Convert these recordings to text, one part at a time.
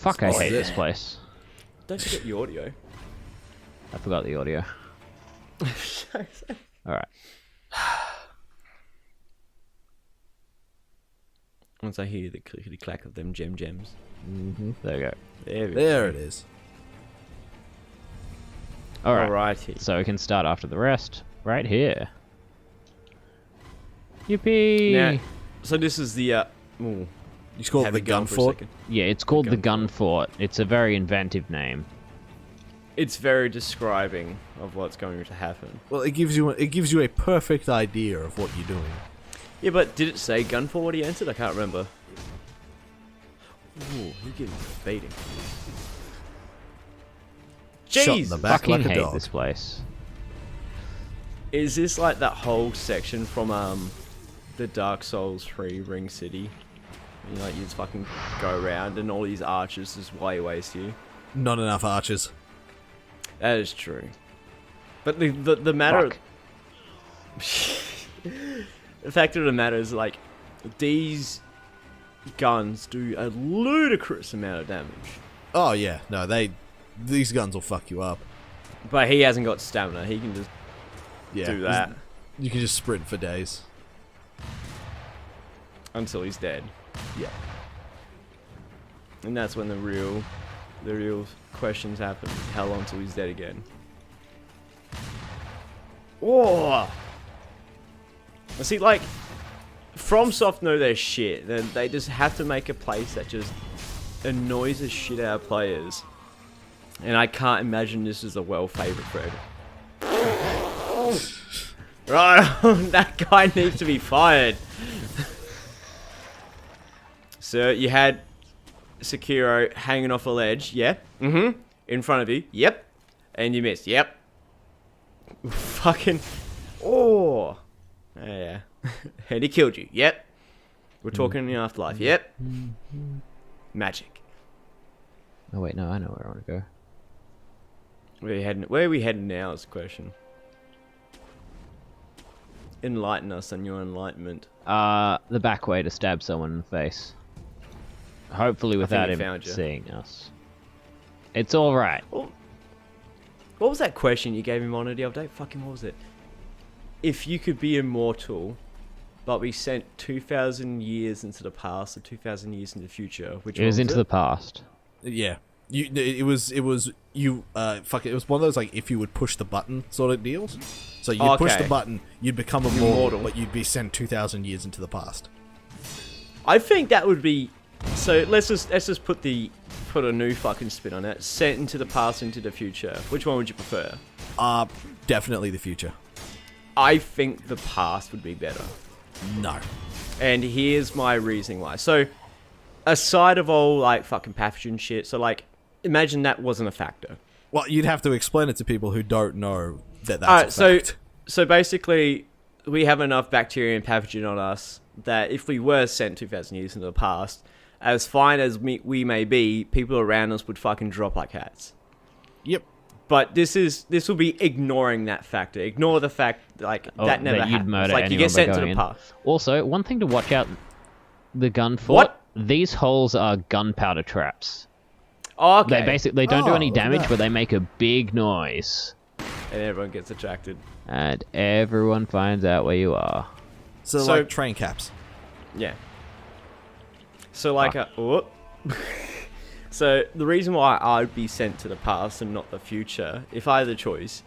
Fuck, I hate this place. Don't forget the audio. I forgot the audio. Alright. Once I hear the clickety clack of them gems. There we go. There it is. Alright. Alrighty. So we can start after the rest. Right here. Yippee! Now, so this is the You just call it the gun for a fort? second. Yeah, it's called the Gun Fort. It's a very inventive name. It's very describing of what's going to happen. Well, it gives you a perfect idea of what you're doing. Yeah, but did it say gun for what he entered? I can't remember. Ooh, you're getting a beating. Shot in Jeez! the back Fucking like a hate dog. this place. Is this like that whole section from the Dark Souls 3 Ring City? You know, like you just fucking go around and all these archers just way waste you. Not enough archers. That is true. But the matter... the fact of the matter is, like, these guns do a ludicrous amount of damage. Oh yeah, no, these guns will fuck you up. But he hasn't got stamina. He can just Yeah, do that You can just sprint for days. until he's dead. Yeah. And that's when the real questions happen. How long till he's dead again? Oh! See, like, FromSoft know their shit. Then they just have to make a place that just annoys the shit out of players. And I can't imagine this is a well-favored thread. Right, that guy needs to be fired. So you had Sekiro hanging off a ledge, yeah? Mm-hmm. In front of you, yep. And you missed, yep. Fucking, oh. Yeah. And he killed you, yep. We're talking in the afterlife, yep. Magic. Oh wait, no, I know where I want to go. Where are we heading now is the question. Enlighten us on your enlightenment. The back way to stab someone in the face. Hopefully without he him found you. seeing us. It's alright. What was that question you gave him on the other day? Fucking what was it? If you could be immortal, but we sent 2,000 years into the past or 2,000 years into the future, which It was into the past. Yeah. It was one of those, like, if you would push the button sort of deals. So you'd push the button, you'd become immortal, but you'd be sent 2,000 years into the past. I think that would be. So let's just put a new fucking spin on it. Sent into the past, into the future. Which one would you prefer? Definitely the future. I think the past would be better. No. And here's my reasoning why. So, aside of all, like, fucking pathogen shit, so, like, imagine that wasn't a factor. Well, you'd have to explain it to people who don't know that that's a fact. So basically, we have enough bacteria and pathogen on us that if we were sent 2,000 years into the past, as fine as we may be, people around us would fucking drop like hats. Yep. But this will be ignoring that factor. Ignore the fact, like, that never that you'd happens. murder Like, you anyone get by sent to going the in. past. Also, one thing to watch out: the gun fort. What? These holes are gunpowder traps. Oh, okay. They don't do any look at damage, that. but they make a big noise, And everyone gets attracted. and everyone finds out where you are. So, So- like train caps. Yeah. So, like, so the reason why I'd be sent to the past and not the future, if I had the choice,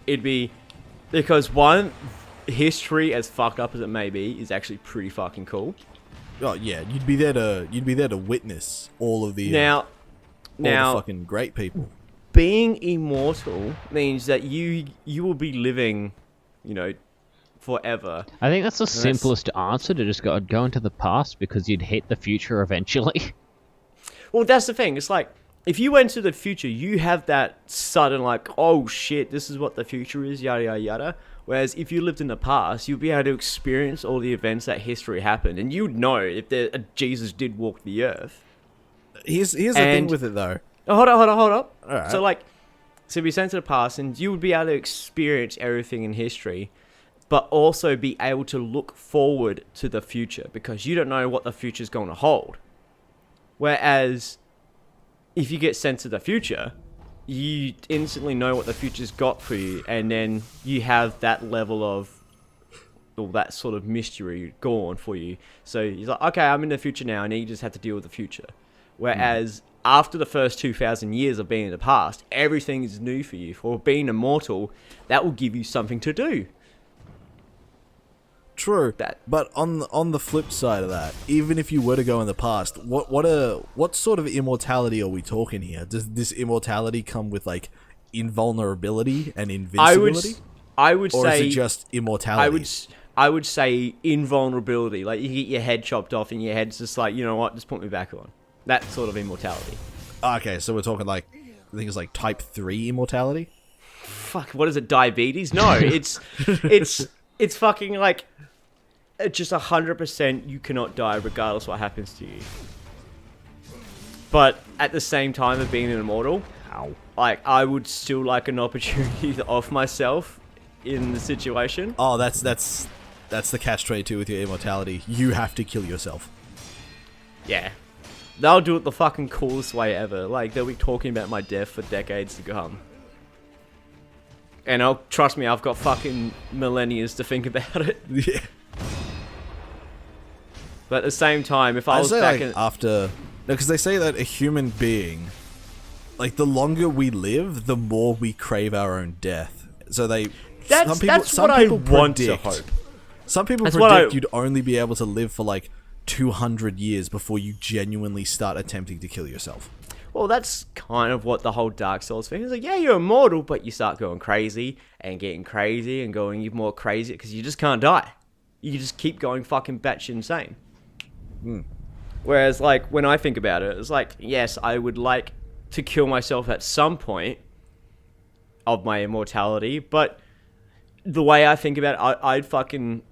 it'd be because, one, history, as fucked up as it may be, is actually pretty fucking cool. Oh yeah, you'd be there to witness all of the Now, the fucking great people. being immortal means that you will be living, you know, forever. I think that's the simplest answer, to just go into the past, because you'd hit the future eventually. Well, that's the thing. It's like, if you went to the future, you have that sudden, like, oh shit, this is what the future is, yada, yada, yada. Whereas if you lived in the past, you'd be able to experience all the events that history happened. And you'd know if Jesus did walk the earth. Here's the thing with it, though. Oh, hold up. Alright. So, like, so be sent to the past, and you would be able to experience everything in history, but also be able to look forward to the future, because you don't know what the future's going to hold. Whereas if you get sent to the future, you instantly know what the future's got for you, and then you have that level of, or that sort of mystery gone for you. So you're like, okay, I'm in the future now, and then you just have to deal with the future. Whereas after the first 2,000 years of being in the past, everything is new for you. For being immortal, that will give you something to do. True, but on the flip side of that, even if you were to go in the past, what sort of immortality are we talking here? Does this immortality come with like invulnerability and invincibility? I would or say, is it just immortality? I would say invulnerability. Like you get your head chopped off, and your head's just like, you know what, just put me back on. That sort of immortality. Okay, so we're talking like, I think it's like type 3 immortality. Fuck, what is it? Diabetes? No, it's fucking like, just 100% you cannot die regardless what happens to you. But at the same time of being an immortal, like I would still like an opportunity to off myself in the situation. Oh, that's the catch-22 with your immortality. You have to kill yourself. Yeah. They'll do it the fucking coolest way ever. Like, they'll be talking about my death for decades to come. And trust me, I've got fucking millennia to think about it. Yeah. But at the same time, if I was back in... No, because they say that a human being, like, the longer we live, the more we crave our own death. So That's what I want to hope. Some people predict you'd only be able to live for, like, 200 years before you genuinely start attempting to kill yourself. Well, that's kind of what the whole Dark Souls thing is. Like, yeah, you're immortal, but you start going crazy and getting crazy and going even more crazy because you just can't die. You just keep going fucking batshit insane. Whereas, like, when I think about it, it's like, yes, I would like to kill myself at some point of my immortality, but the way I think about it, I'd fucking...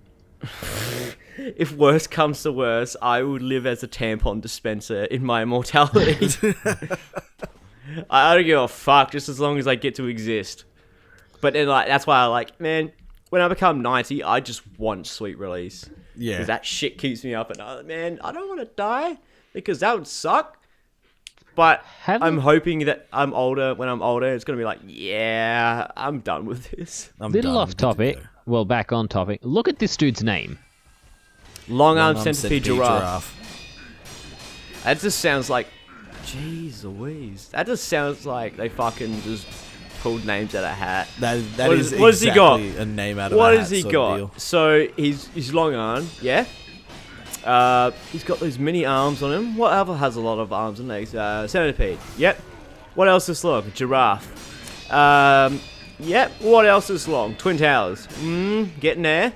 If worse comes to worse, I would live as a tampon dispenser in my immortality. I don't give a fuck, just as long as I get to exist. But then, like, that's why I like, man, when I become 90, I just want sweet release. Yeah. Because that shit keeps me up at night. Man, I don't want to die, because that would suck. But I'm hoping that when I'm older, it's going to be like, yeah, I'm done with this. Little off topic. Well, back on topic. Look at this dude's name. Long-armed centipede giraffe. That just sounds like... Jeez Louise. That just sounds like they fucking just pulled names out of a hat. That is what has he got? A name out of what a hat. What has he got? So, he's long-armed, yeah? He's got those mini arms on him. What other has a lot of arms and legs? Centipede. Yep. What else is long? Giraffe. Yep. What else is long? Twin Towers. Getting there.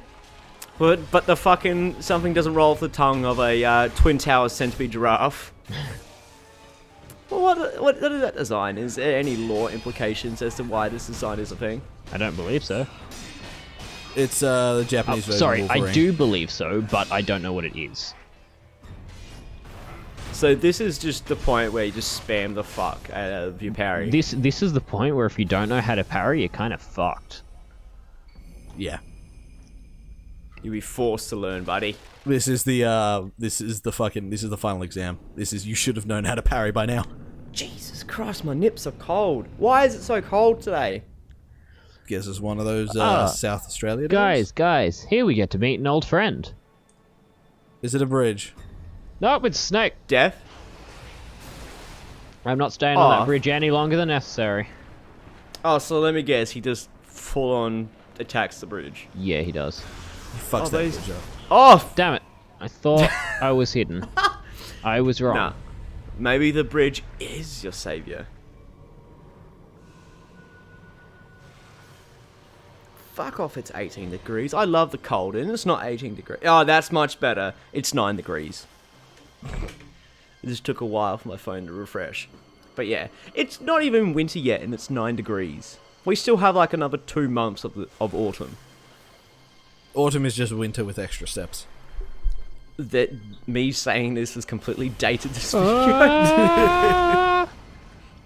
But the fucking something doesn't roll off the tongue of a Twin Towers centipede giraffe. Well, what is that design? Is there any lore implications as to why this design is a thing? I don't believe so. It's the Japanese version. Sorry, of Wolverine. I do believe so, but I don't know what it is. So this is just the point where you just spam the fuck out of your parry. This is the point where if you don't know how to parry, you're kind of fucked. Yeah. You'll be forced to learn, buddy. This is the final exam. You should have known how to parry by now. Jesus Christ, my nips are cold. Why is it so cold today? Guess it's one of those South Australia days. Guys, here we get to meet an old friend. Is it a bridge? Nope, it's Snake. Death? I'm not staying on that bridge any longer than necessary. Oh, so let me guess, he just full on attacks the bridge. Yeah, he does. He fucks that bridge up. Oh! Damn it. I thought I was hidden. I was wrong. Nah. Maybe the bridge is your savior. Fuck off, it's 18 degrees. I love the cold, and it's not 18 degrees. Oh, that's much better. It's 9 degrees. It just took a while for my phone to refresh. But yeah, it's not even winter yet, and it's 9 degrees. We still have like another 2 months of autumn. Autumn is just winter with extra steps. That me saying this has completely dated this video.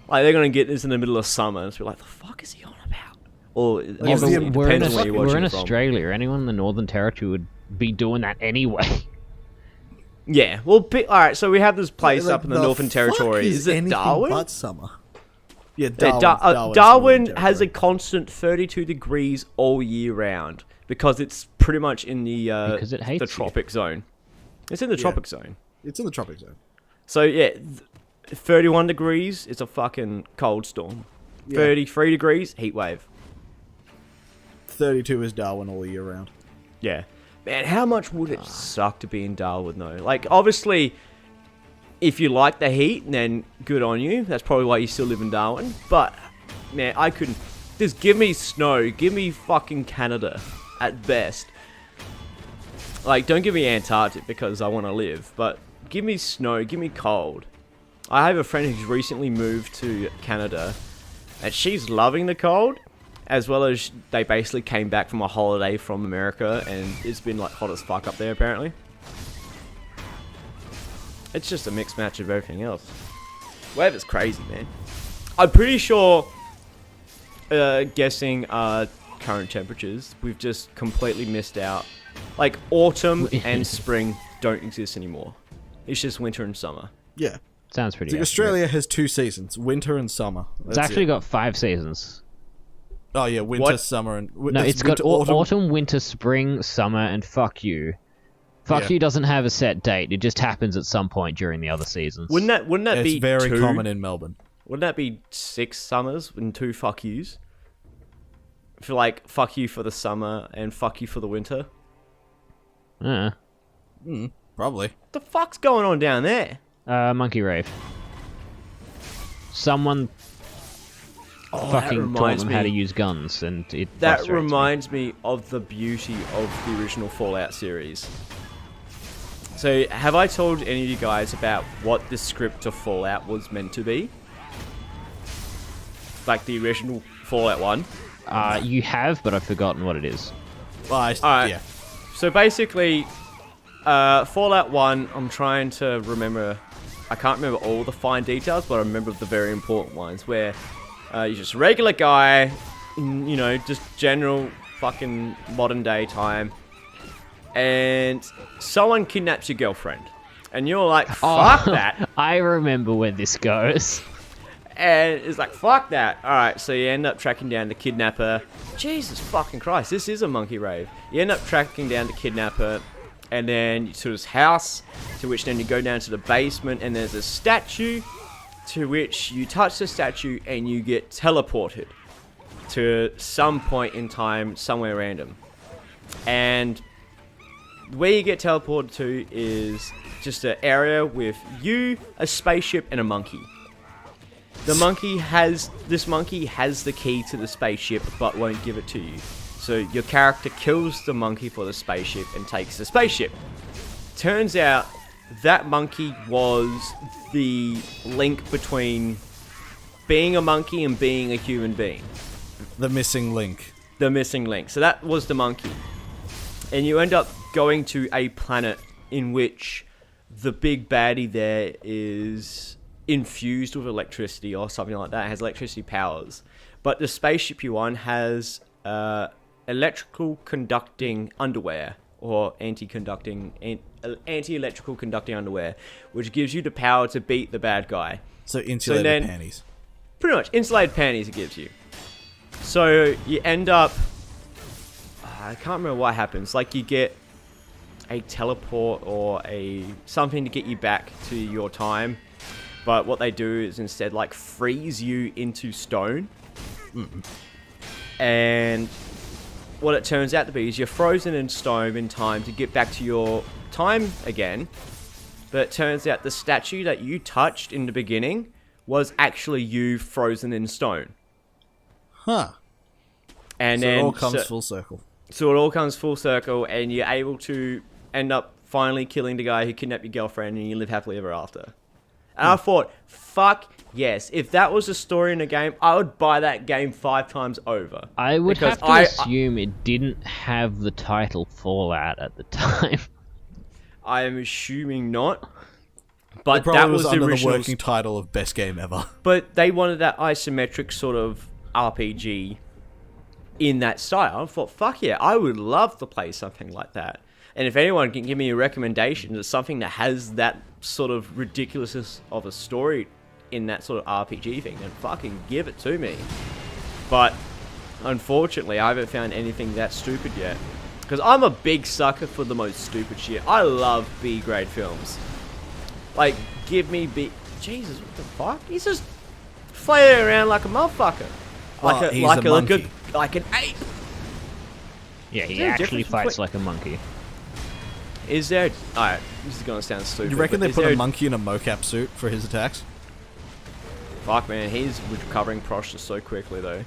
Like, they're gonna get this in the middle of summer and it's be like, the fuck is he on about? Or it depends on where you're watching we're in from. Australia. Anyone in the Northern Territory would be doing that anyway. Yeah, well, alright, so we have this place Like, up in the Northern Territory. Is it anything Darwin? but summer. Yeah, Yeah, Darwin's Darwin Northern has a Territory. constant 32 degrees all year round because it's pretty much in the Because it hates the you. tropic zone. It's in the tropic zone. It's in the tropic zone. So yeah, 31 degrees is a fucking cold storm. Yeah. 33 degrees, heat wave. 32 is Darwin all year round. Yeah. Man, how much would it suck to be in Darwin though? Like, obviously, if you like the heat, then good on you. That's probably why you still live in Darwin. But, man, I couldn't... Just give me snow. Give me fucking Canada at best. Like, don't give me Antarctic because I want to live. But give me snow. Give me cold. I have a friend who's recently moved to Canada. And she's loving the cold. As well as they basically came back from a holiday from America. And it's been, like, hot as fuck up there, apparently. It's just a mixed match of everything else. Weather's crazy, man. I'm pretty sure, guessing current temperatures, we've just completely missed out. Like, autumn and spring don't exist anymore. It's just winter and summer. Yeah. Sounds pretty So accurate. Australia has 2 seasons, winter and summer. It's actually got 5 seasons. Oh yeah, winter, What? summer, and... No, it's got autumn, winter, spring, summer, and fuck you. Fuck Yeah. you doesn't have a set date. It just happens at some point during the other seasons. Wouldn't that It's be very two? common in Melbourne. Wouldn't that be 6 summers and 2 fuck yous? For like, fuck you for the summer and fuck you for the winter? Probably. What the fuck's going on down there? Monkey rave. Someone Oh, fucking taught reminds them me. how to use guns, and it That frustrates me. reminds me of the beauty of the original Fallout series. So, have I told any of you guys about what the script of Fallout was meant to be? Like the original Fallout 1? You have, but I've forgotten what it is. Well, Alright. yeah. So basically, Fallout 1, I'm trying to remember... I can't remember all the fine details, but I remember the very important ones, where you're just a regular guy, in, you know, just general fucking modern day time, and someone kidnaps your girlfriend. And you're like, fuck that. I remember where this goes. And it's like, fuck that. Alright, so you end up tracking down the kidnapper. Jesus fucking Christ, this is a monkey rave. You end up tracking down the kidnapper, and then to his house, to which then you go down to the basement, and there's a statue, to which you touch the statue, and you get teleported to some point in time, somewhere random. And where you get teleported to is just an area with you, a spaceship, and a monkey. This monkey has the key to the spaceship, but won't give it to you. So your character kills the monkey for the spaceship and takes the spaceship. Turns out that monkey was the link between being a monkey and being a human being. The missing link. The missing link. So that was the monkey. And you end up going to a planet in which the big baddie there is infused with electricity or something like that. It has electricity powers. But the spaceship you're on has electrical conducting underwear, or anti-electrical conducting underwear, which gives you the power to beat the bad guy. So insulated then- panties. Pretty much, insulated panties it gives you. So you end up... I can't remember what happens. Like, you get a teleport or something to get you back to your time. But what they do is instead, like, freeze you into stone. And what it turns out to be is you're frozen in stone in time to get back to your time again. But it turns out the statue that you touched in the beginning was actually you frozen in stone. Huh. And So then it all comes full circle. So it all comes full circle, and you're able to end up finally killing the guy who kidnapped your girlfriend, and you live happily ever after. And I thought, fuck yes. If that was a story in a game, I would buy that game 5 times over. I would Because have to assume it didn't have the title Fallout at the time. I am assuming not. It But probably that was the under the original. working title of best game ever. But they wanted that isometric sort of RPG in that style. I thought, fuck yeah, I would love to play something like that. And if anyone can give me a recommendation of something that has that sort of ridiculousness of a story in that sort of RPG thing, then fucking give it to me. But unfortunately, I haven't found anything that stupid yet. Because I'm a big sucker for the most stupid shit. I love B-grade films. Like, give me B... Jesus, what the fuck? He's just flailing around like a motherfucker. Like an ape. Yeah, he there a actually difference fights between- like a monkey. Is there... Alright, this is gonna sound stupid. You reckon but they is put there a monkey in a mocap suit for his attacks? Fuck, man, he's recovering Prosh so quickly, though.